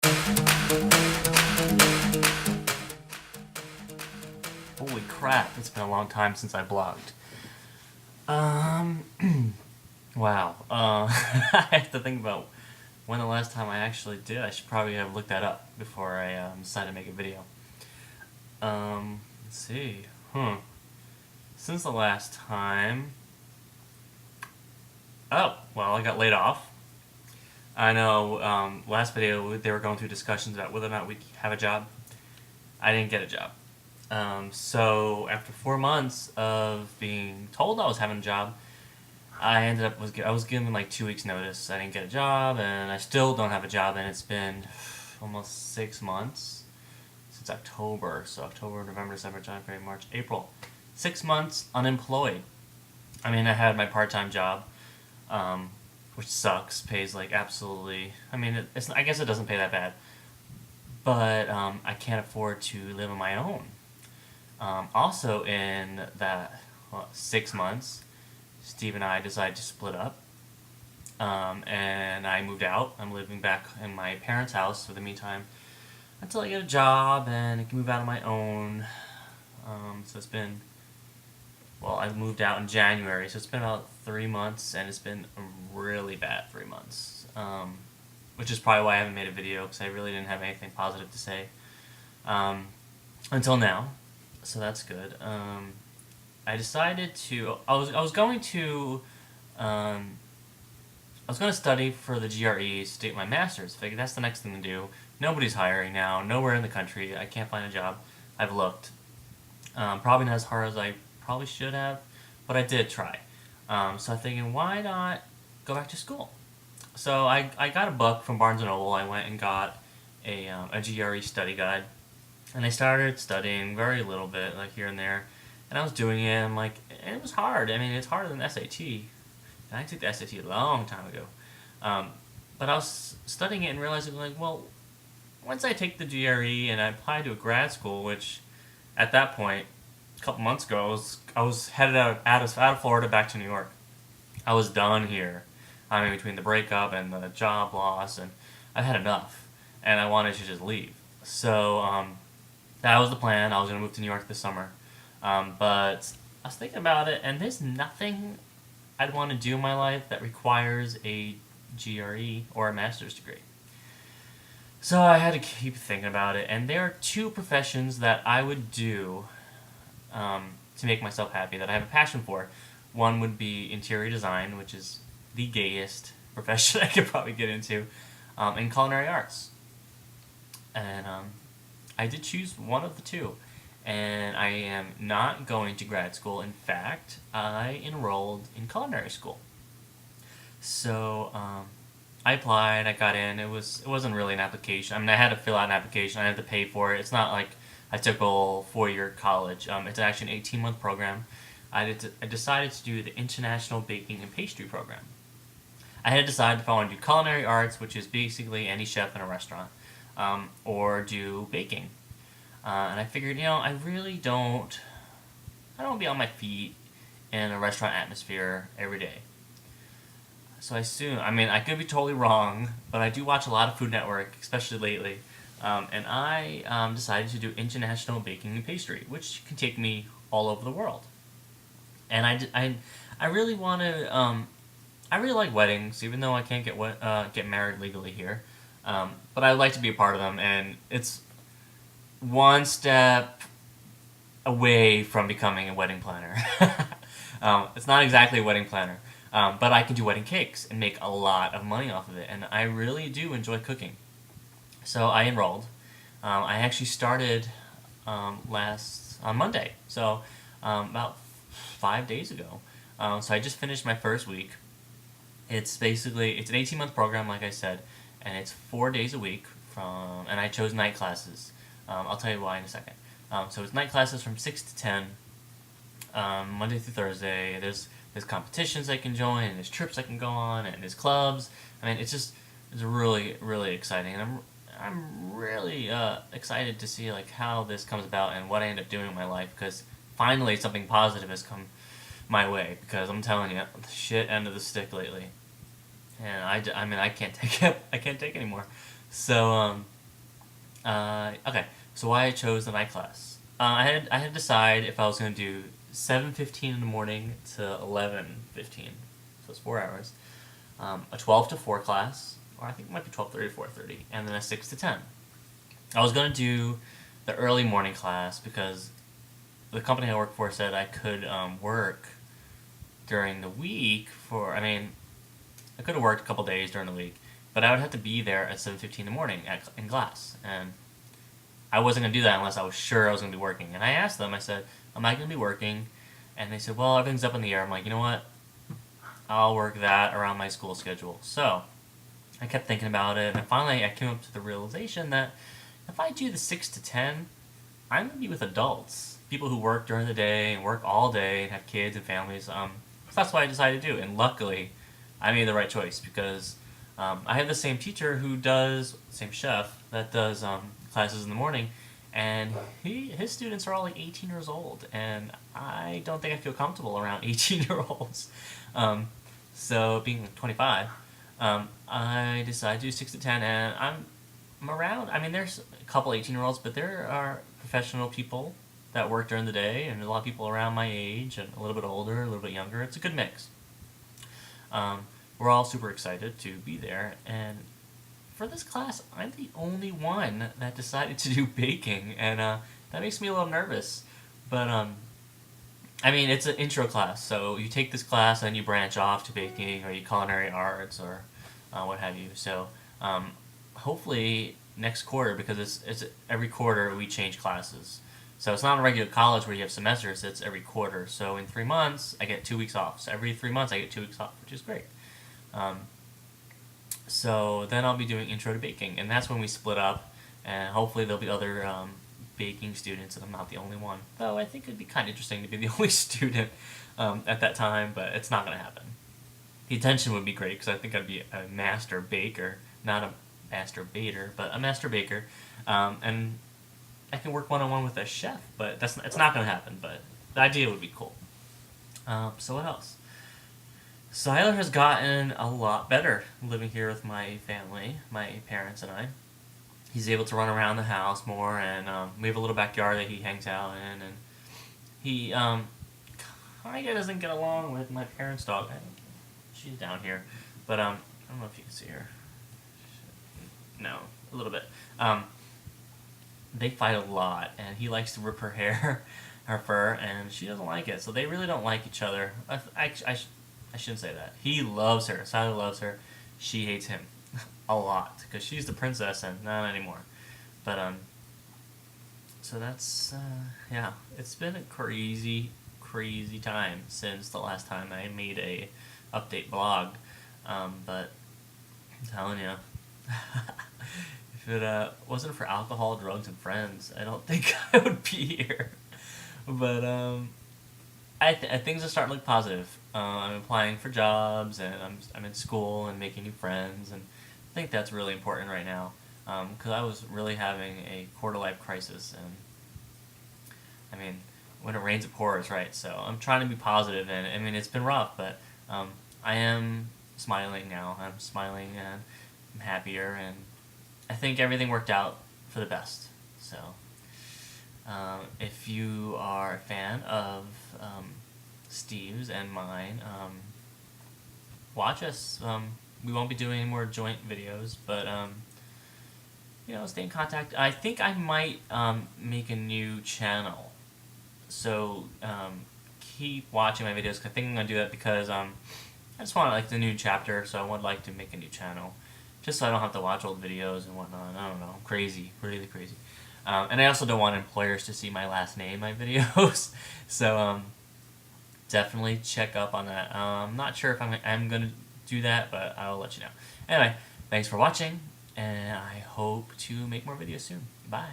Holy crap, it's been a long time since I blogged. Um, wow. I have to think about when the last time I actually did. I should probably have looked that up before I decided to make a video. Let's see. Since the last time. Oh, well, I got laid off. I know, last video they were going through discussions about whether or not we have a job. I didn't get a job. So after 4 months of being told I was having a job, I was given like 2 weeks notice. I didn't get a job, and I still don't have a job, and it's been almost 6 months since October. So October, November, December, January, March, April. 6 months unemployed. I mean, I had my part-time job, which sucks. Pays like absolutely. I mean, I guess it doesn't pay that bad, but I can't afford to live on my own. Also, in that 6 months, Steve and I decided to split up, and I moved out. I'm living back in my parents' house for the meantime until I get a job and I can move out on my own. So it's been, well, I moved out in January, so it's been about 3 months, and it's been a really bad 3 months. Which is probably why I haven't made a video, because I really didn't have anything positive to say until now. So that's good. I decided to. I was going to. I was going to study for the GREs to take my master's. Figured that's the next thing to do. Nobody's hiring now. Nowhere in the country. I can't find a job. I've looked. Probably not as hard as I probably should have, but I did try. So I'm thinking, why not go back to school? So I got a book from Barnes & Noble. I went and got a GRE study guide. And I started studying very little bit, like here and there. And I was doing it, and and it was hard. I mean, it's harder than the SAT. And I took the SAT a long time ago. But I was studying it and realizing, like, well, once I take the GRE and I apply to a grad school, which at that point, a couple months ago, I was headed out of Florida back to New York. I was done here. I mean, between the breakup and the job loss, and I had enough. And I wanted to just leave. So, that was the plan. I was going to move to New York this summer. But I was thinking about it, and there's nothing I'd want to do in my life that requires a GRE or a master's degree. So I had to keep thinking about it, and there are two professions that I would do to make myself happy, that I have a passion for. One would be interior design, which is the gayest profession I could probably get into, and culinary arts. And I did choose one of the two, and I am not going to grad school. In fact, I enrolled in culinary school. So I applied, I got in. It wasn't really an application. I mean, I had to fill out an application. I had to pay for it. It's not like I took a whole 4-year college. It's actually an 18-month program. I decided to do the International Baking and Pastry program. I had decided if I want to do culinary arts, which is basically any chef in a restaurant, or do baking. And I figured, I really don't be on my feet in a restaurant atmosphere every day. So I could be totally wrong, but I do watch a lot of Food Network, especially lately. And I decided to do International Baking and Pastry, which can take me all over the world. And I really want to. I really like weddings, even though I can't get married legally here. But I would like to be a part of them, and it's one step away from becoming a wedding planner. It's not exactly a wedding planner, but I can do wedding cakes and make a lot of money off of it, and I really do enjoy cooking. So I enrolled. I actually started on Monday, so about 5 days ago. So I just finished my first week. It's an 18-month program, like I said, and it's 4 days a week and I chose night classes. I'll tell you why in a second. So it's night classes from 6 to 10, Monday through Thursday. There's competitions I can join, and there's trips I can go on, and there's clubs. I mean, it's really, really exciting, and I'm really excited to see how this comes about and what I end up doing in my life, because finally something positive has come my way, because I'm telling you, the shit end of the stick lately. And I mean, I can't take it. I can't take it anymore. So okay. So why I chose the night class? I had to decide if I was going to do 7:15 in the morning to 11:15, so it's 4 hours. A 12 to 4 class, or I think it might be 12:30 to 4:30, and then a 6 to 10. I was going to do the early morning class because the company I work for said I could work during the week for. I mean, I could have worked a couple days during the week, but I would have to be there at 7:15 in the morning in class, and I wasn't gonna do that unless I was sure I was gonna be working. And I asked them, I said, "Am I gonna be working?" And they said, "Well, everything's up in the air." I'm like, you know what? I'll work that around my school schedule. So I kept thinking about it, and finally I came up to the realization that if I do the 6 to 10, I'm gonna be with adults, people who work during the day and work all day and have kids and families. So that's what I decided to do, and luckily, I made the right choice because I have the same teacher who does same chef that does classes in the morning, and his students are all like 18 years old, and I don't think I feel comfortable around 18-year-olds. So being 25, I decided to do 6 to 10, and I'm around. I mean, there's a couple 18-year-olds, but there are professional people that work during the day, and there's a lot of people around my age, and a little bit older, a little bit younger. It's a good mix. We're all super excited to be there, and for this class, I'm the only one that decided to do baking, and that makes me a little nervous. But I mean, it's an intro class, so you take this class and you branch off to baking or you culinary arts or what have you. So hopefully next quarter, because it's every quarter we change classes. So it's not a regular college where you have semesters, it's every quarter. So in 3 months, I get 2 weeks off. So every 3 months, I get 2 weeks off, which is great. So then I'll be doing intro to baking, and that's when we split up, and hopefully there'll be other baking students, and I'm not the only one. Though I think it'd be kind of interesting to be the only student at that time, but it's not going to happen. The attention would be great, because I think I'd be a master baker, not a master baiter, but a master baker, and I can work one-on-one with a chef, but it's not going to happen, but the idea would be cool. So what else? Siler has gotten a lot better living here with my family, my parents and I. He's able to run around the house more, and we have a little backyard that he hangs out in, and he kind of doesn't get along with my parents' dog. She's down here, but I don't know if you can see her. No, a little bit. They fight a lot, and he likes to rip her hair, her fur, and she doesn't like it. So they really don't like each other. I shouldn't say that. He loves her. Sally loves her. She hates him a lot because she's the princess and not anymore. But so that's yeah. It's been a crazy, crazy time since the last time I made a update blog. But I'm telling you, if it wasn't for alcohol, drugs, and friends, I don't think I would be here. But things are starting to look positive. I'm applying for jobs, and I'm in school and making new friends, and I think that's really important right now. Because I was really having a quarter-life crisis, and I mean, when it rains it pours, right? So I'm trying to be positive, and I mean it's been rough, but I am smiling now. I'm smiling, and I'm happier, and I think everything worked out for the best. So if you are a fan of Steve's and mine, watch us. We won't be doing any more joint videos, but stay in contact. I think I might make a new channel, so keep watching my videos. I think I'm gonna do that because I just want like the new chapter, so I would like to make a new channel, just so I don't have to watch old videos and whatnot. I don't know, crazy, really crazy. And I also don't want employers to see my last name in my videos, so definitely check up on that. I'm not sure if I'm going to do that, but I'll let you know. Anyway, thanks for watching, and I hope to make more videos soon. Bye.